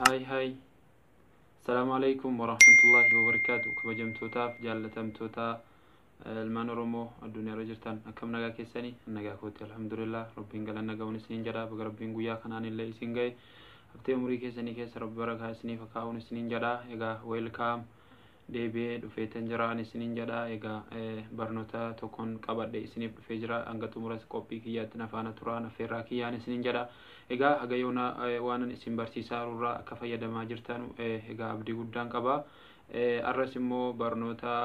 هاي السلام عليكم ورحمة الله وبركاته. كبجمتوتا جالتمتوتا المان رومو الدنيا رجرتان أكم نجا كيساني نجا خوتي الحمد لله ربين قال نجا ونسنين جدا بقربين قويا خنان اللي سنجاي أبتي عمري كيساني كيس رب برك هاسني فكاون سنين جدا إيجا ويلكام deebi'ee dhufeetan jira isiniin jedha egaa barnoota tokkoon qabadhe isiniif dhufee jira hanga xumuras qophii kiyyaatti nafaana turaan affeerraa kiyyaan isiniin jedha egaa haga yoona waan isin barsiisaa irraa akka fayyadamaa jirtan egaa abdii guddaan qaba arras immoo barnoota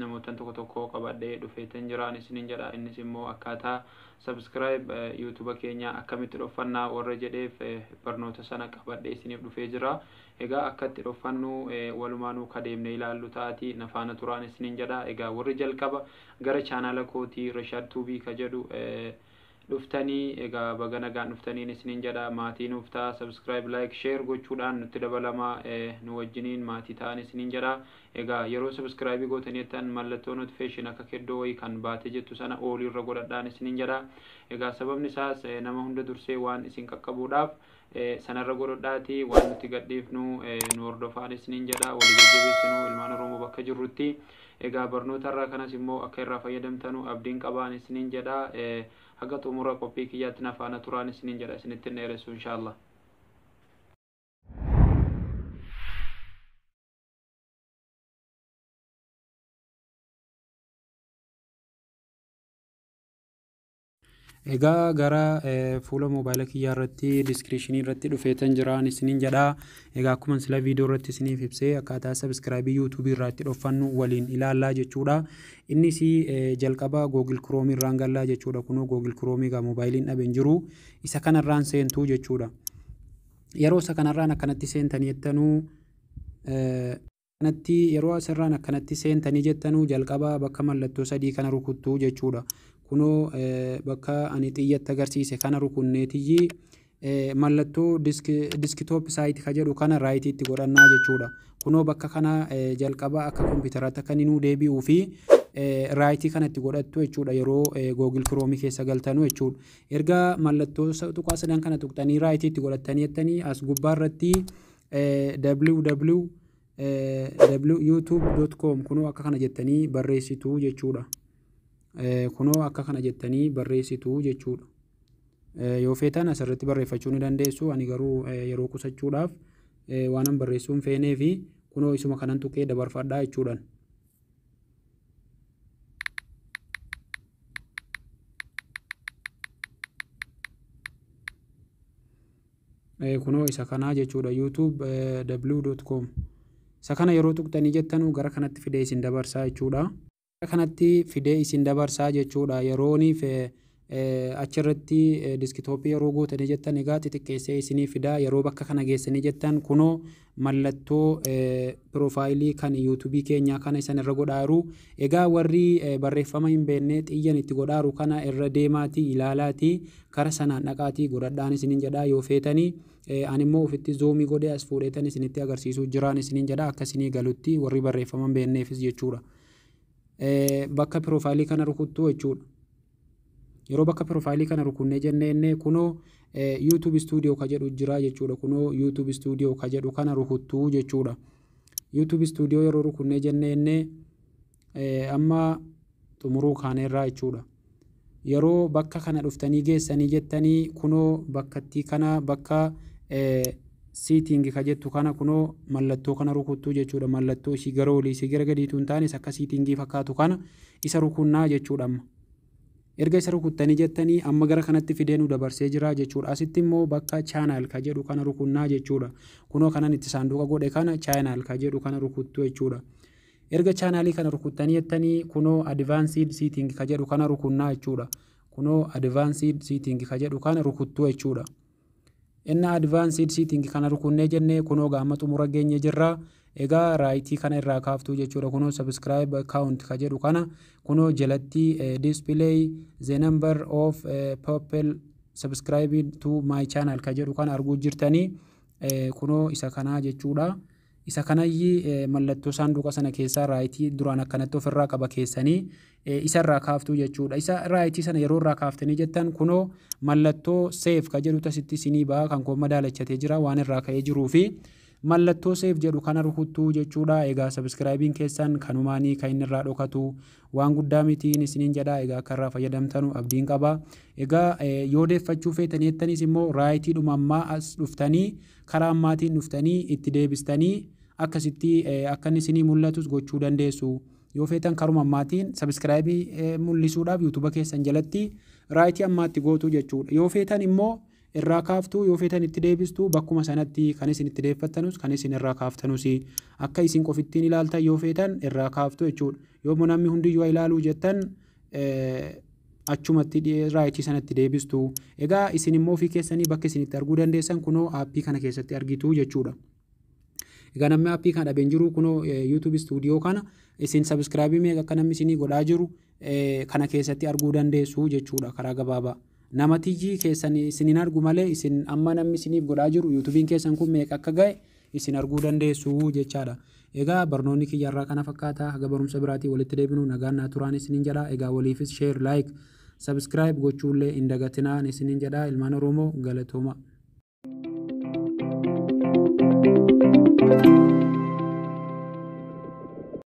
namoota tokko qabadhe dhufeetan jira isiniin jedha innis immoo akkaataa subscribe YouTube keenya akkamitti dhofannaa warra jedheef barnoota sana qabadhe isiniif dhufee jira egaa akkatti dhofannu walumaanuu kadeemne ilaallu taati nafaana turaan isiniin jedha egaa warri jalqaba gara chaanala kootii Rashad Tuubii ka jedhu dhuftanii egaa baga nagaan dhuftaniin isiniin jedha maatiin uftaa subscribe like share gochuudhaan nutti dabalama nu wajjiniin maatii ta'an isiniin jedha egaa yeroo subscribe gootaniitan mallattoo notification akka keddoo way kan baate jettu sana oolii irra godhadhaan isiniin jedha egaa sababni isaas nama hunda dursee waan isin qaqqabuudhaaf sanarra godhadhaati waan nuti gadhiifnu nu hordofaan isiniin jedha walii jajjabeessinu ilmaan Oromoo bakka jirrutti egaa barnoota irraa kanas immoo akka irraa fayyadamtanu abdiin qabaan isiniin jedha haga xumura qophii kiyyaatti nafaana turaan isiniin jedha isinitti dheeressu inshallah. egaa gara fuula moobaayila kiyyaa irratti diskiriipshinii irratti dhufeetan jiraan isiniin jedha egaa akkuma sila viidiyoo irratti isiniif ibsee akkaataa subscribe YouTube irratti dhofannu waliin ilaallaa jechuudha innis jalqaba Google Chrome irraan gallaa jechuudha kunoo Google Chrome egaa moobaayiliin dhaben jiru isa kanarraan seentuu jechuudha yeroo isa kanarraan akkanatti seentanii jettanuu kanatti yeroo asirraan akkanatti seentanii jettanuu jalqaba bakka mallattoo sadii kana rukuttuu jechuudha kunoo bakka ani xiyyatta agarsiise kana rukunneetiyyi mallattoo desktop site ka jedhu kana raayitiitti godhannaa jechuudha kunoo bakka kana jalqaba akka kompiitaraatti akka inni deebi'uu fi raayitii kanatti godhattu jechuudha yeroo Google Chrome keessa galtanuu jechuudha erga mallattoo tuqaa sadan kana tuqxanii raayitiitti godhattanii jettanii as gubbaa irratti www.youtube.com kunoo akka kana jettanii barreessituu jechuudha kunoo akka kana jettanii barreessituu jechuudha yoo feetan asirratti barreeffachuu ni dandeessu ani garuu yeroo qusachuudhaaf waanan barreessuun feenee fi kunoo isuma kanan tuqee dabarfadhaa jechuudhaan kunoo isa kanaa jechuudha youtube.w.com isa kana yeroo tuqxanii jettanuu gara kanatti fidee isin dabarsaa jechuudha kanatti fidee isin dabarsaa jechuudha yerooniif achirratti diskitooppii yeroo gootanii jettan egaa xixiqqeessee isinii fidaa yeroo bakka kana geessanii jettan kunoo mallattoo piroofaayilii kan yuutuubii keenyaa kana isan irra godhaaru egaa warri barreeffama hin beekne xiyyan itti godhaaru kana irra deemaatii ilaalaatii kara sanaan dhaqaatii godhadhaan isiniin jedhaa yoo feetanii ani immoo ofitti zoomii godhee as fuudheetan isinitti agarsiisuu jiraan isiniin jedhaa akka isinii galutti warri barreeffama hin beekneefis jechuudha bakka piroofaayilii kana rukuttuu jechuudha yeroo bakka piroofaayilii kana rukunnee jennee kunoo YouTube Studio ka jedhu jira jechuudha kunoo YouTube Studio ka jedhu kana rukuttuu jechuudha YouTube Studio yeroo rukunnee jennee amma xumuruu kaaneerraa jechuudha yeroo bakka kana dhuftanii geessanii jettanii kunoo bakkatti kana bakka setting ka jettu kana kunoo mallattoo kana rukuttuu jechuudha mallattoo ishii gara olii ishii gara gadiituun taanis akka settingii fakkaatu kana isa rukunnaa jechuudha amma erga isa rukuttanii jettanii amma gara kanatti fidee nu dabarsee jira jechuudha asitti immoo bakka channel ka jedhu kana rukunnaa jechuudha kunoo kanan itti saanduqa godhe kana channel ka jedhu kana rukuttuu jechuudha erga channelii kana rukuttanii jettanii kunoo advanced setting ka jedhu kana rukunnaa jechuudha kunoo advanced setting ka jedhu kana rukuttuu jechuudha inna advanced setting kana rukunnee jennee kunoo gaama xumura geenye jirra egaa raayitii kana irraa kaaftuu jechuudha kunoo subscribe account ka jedhu kana kunoo jalatti display the number of people subscribing to my channel ka jedhu kana arguu jirtanii kunoo isa kanaa jechuudha isa kanayyi mallattoo saanduqa sana keessaa raayitii duraan akkanatti ofirraa qaba keessanii isarraa kaaftuu jechuudha. Isa raayitii sana yeroo irraa kaaftanii jettan kunoo mallattoo seef ka jedhu tasitti isinii ba'a kan koo madaalachatee jira waan irraa ka'ee jiruu fi mallattoo seef jedhu kana rukuttuu jechuudha. Egaa sabskraayibiin keessan kanumaanii kan inni irraa dhokatu waan guddaa mitiin isiniin jedha. Egaa akka irraa fayyadamtanu abdiin qaba. Egaa yoo deeffachuu feetanii jettanis immoo raayitii dhuma ammaa as dhuftanii karaa ammaatiin dhuftanii itti deebistanii akkasitti akka inni isinii mul'atus gochuu dandeessu. Yoo feetan karuma ammaatiin sabskraayibii mul'isuudhaaf yuutuuba keessan jalatti raayitii ammaatti gootu jechuudha. Yoo feetan immoo irraa kaaftuu yoo feetan itti deebistuu bakkuma sanatti kan isin itti deeffattanus kan isin irraa kaaftanus akka isin qofittiin ilaaltan yoo feetan irraa kaaftuu jechuudha. Yoo namni hundiyyuu ilaaluu jettan achumatti raayitii sanatti deebistuu. Egaa isin immoo ofii keessanii bakka isin itti arguu dandeessan kunoo aappii kana keessatti argitu jechuudha. Egaa namni aappii kana dhabeen jiru kunoo YouTube Studio kana isin subscribe meeqa akka namni isinii godhaa jiru kana keessatti arguu dandeessu jechuudha karaa gabaabaa. Nama tijjii keessan isiniin argu malee isin amma namni isiniif godhaa jiru YouTubein keessan kun meeqa akka ga'e isin arguu dandeessu jechaadha. Egaa barnoonni kiyyarraa kana fakkaata. Haga barumsa biraatii walitti deebinu nagaan naa turaan isiniin jedha. Egaa waliifis share like subscribe gochuullee hin dagatinaa isiniin jedha. Ilmaan Oromoo galatooma.